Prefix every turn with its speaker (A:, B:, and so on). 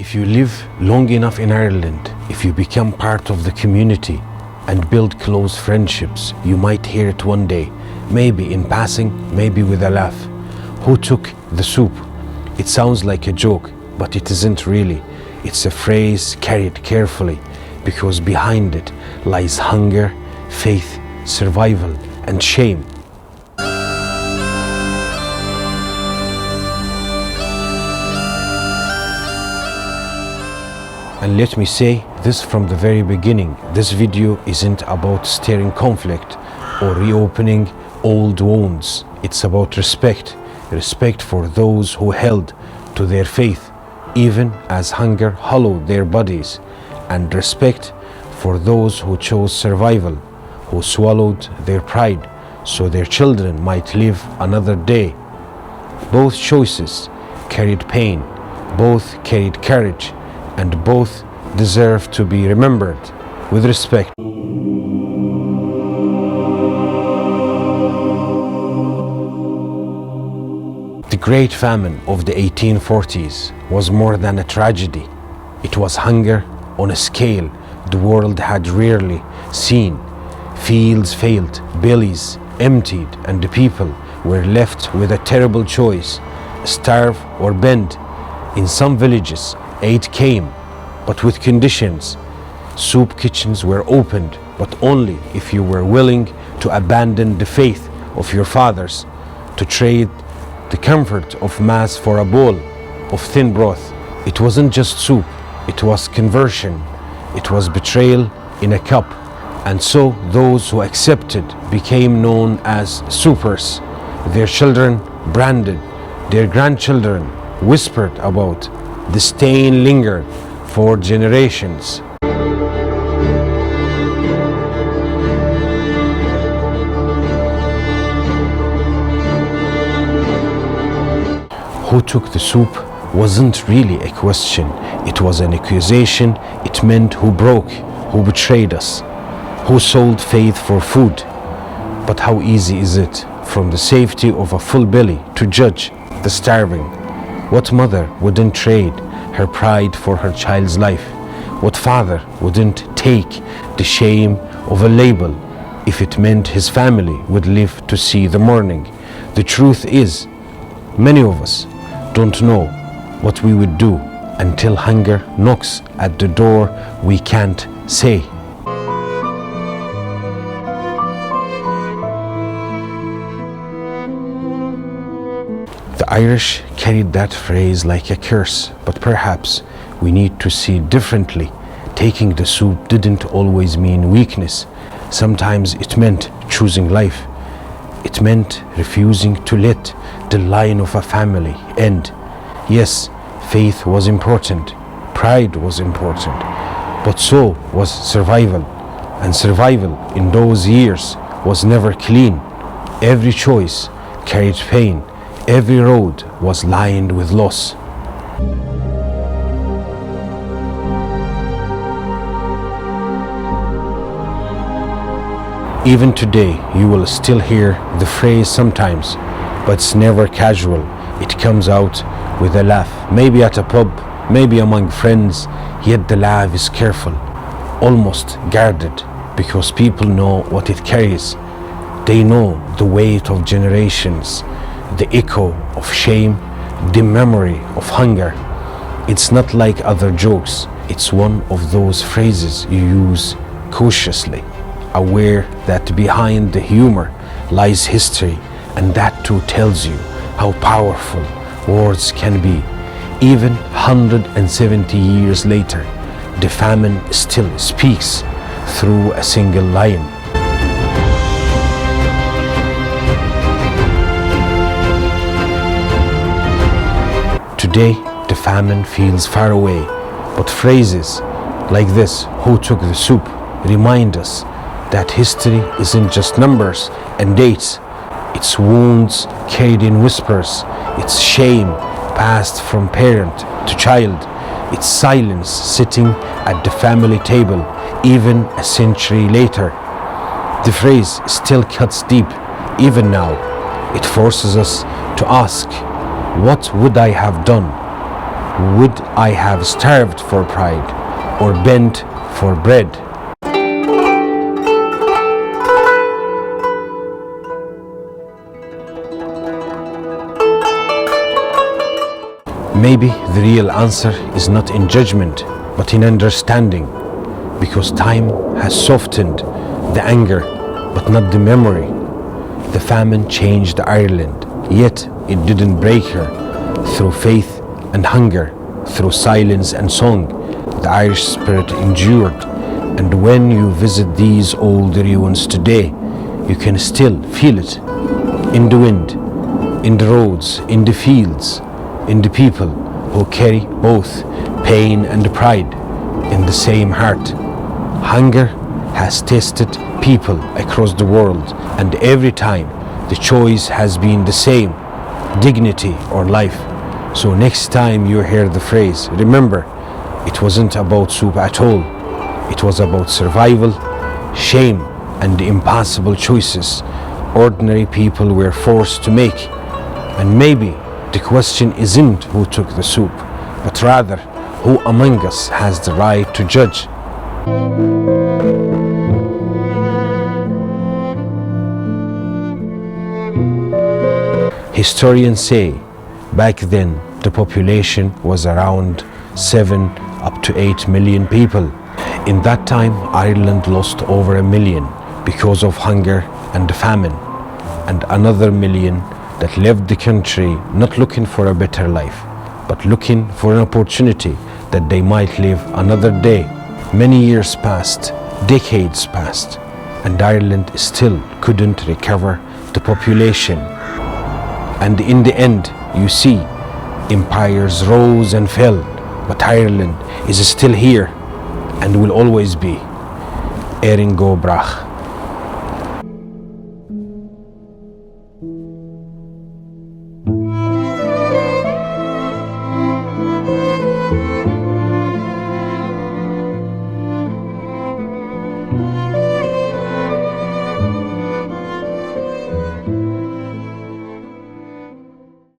A: If you live long enough in Ireland, if you become part of the community and build close friendships, you might hear it one day, maybe in passing, maybe with a laugh. Who took the soup? It sounds like a joke, but it isn't really. It's a phrase carried carefully, because behind it lies hunger, faith, survival, and shame. And let me say this from the very beginning, this video isn't about stirring conflict or reopening old wounds. It's about respect for those who held to their faith, even as hunger hollowed their bodies, and respect for those who chose survival, who swallowed their pride so their children might live another day. Both choices carried pain, both carried courage, and both deserve to be remembered with respect. The Great Famine of the 1840s was more than a tragedy. It was hunger on a scale the world had rarely seen. Fields failed, bellies emptied, and the people were left with a terrible choice: starve or bend. In some villages, aid came, but with conditions. Soup kitchens were opened, but only if you were willing to abandon the faith of your fathers, to trade the comfort of mass for a bowl of thin broth. It wasn't just soup, it was conversion. It was betrayal in a cup. And so those who accepted became known as soupers. Their children branded, their grandchildren whispered about. The stain lingered for generations. Who took the soup wasn't really a question. It was an accusation. It meant who broke, who betrayed us, who sold faith for food. But how easy is it, from the safety of a full belly, to judge the starving? What mother wouldn't trade her pride for her child's life? What father wouldn't take the shame of a label if it meant his family would live to see the morning? The truth is, many of us don't know what we would do until hunger knocks at the door we can't say. The Irish carried that phrase like a curse, but perhaps we need to see differently. Taking the soup didn't always mean weakness. Sometimes it meant choosing life. It meant refusing to let the line of a family end. Yes, faith was important, pride was important, but so was survival. And survival in those years was never clean. Every choice carried pain. Every road was lined with loss. Even today, you will still hear the phrase sometimes, but it's never casual. It comes out with a laugh, maybe at a pub, maybe among friends, yet the laugh is careful, almost guarded, because people know what it carries. They know the weight of generations, the echo of shame, the memory of hunger. It's not like other jokes. It's one of those phrases you use cautiously, aware that behind the humor lies history, and that too tells you how powerful words can be. Even 170 years later, the famine still speaks through a single line. Today, the famine feels far away, but phrases like this, "Who took the soup?" remind us that history isn't just numbers and dates. It's wounds carried in whispers. It's shame passed from parent to child. It's silence sitting at the family table, even a century later. The phrase still cuts deep, even now. It forces us to ask, what would I have done? Would I have starved for pride or bent for bread? Maybe the real answer is not in judgment, but in understanding, because time has softened the anger, but not the memory. The famine changed Ireland, yet it didn't break her. Through faith and hunger, through silence and song, the Irish spirit endured. And when you visit these old ruins today, you can still feel it in the wind, in the roads, in the fields, in the people who carry both pain and pride in the same heart. Hunger has tested people across the world, and every time the choice has been the same: dignity or life. So next time you hear the phrase, remember, it wasn't about soup at all. It was about survival, shame, and the impossible choices ordinary people were forced to make. And maybe the question isn't who took the soup, but rather who among us has the right to judge. Historians say back then the population was around 7 up to 8 million people. In that time, Ireland lost over 1 million because of hunger and famine, and another million that left the country not looking for a better life, but looking for an opportunity that they might live another day. Many years passed, decades passed, and Ireland still couldn't recover the population. And in the end, you see, empires rose and fell, but Ireland is still here and will always be. Erin go brach.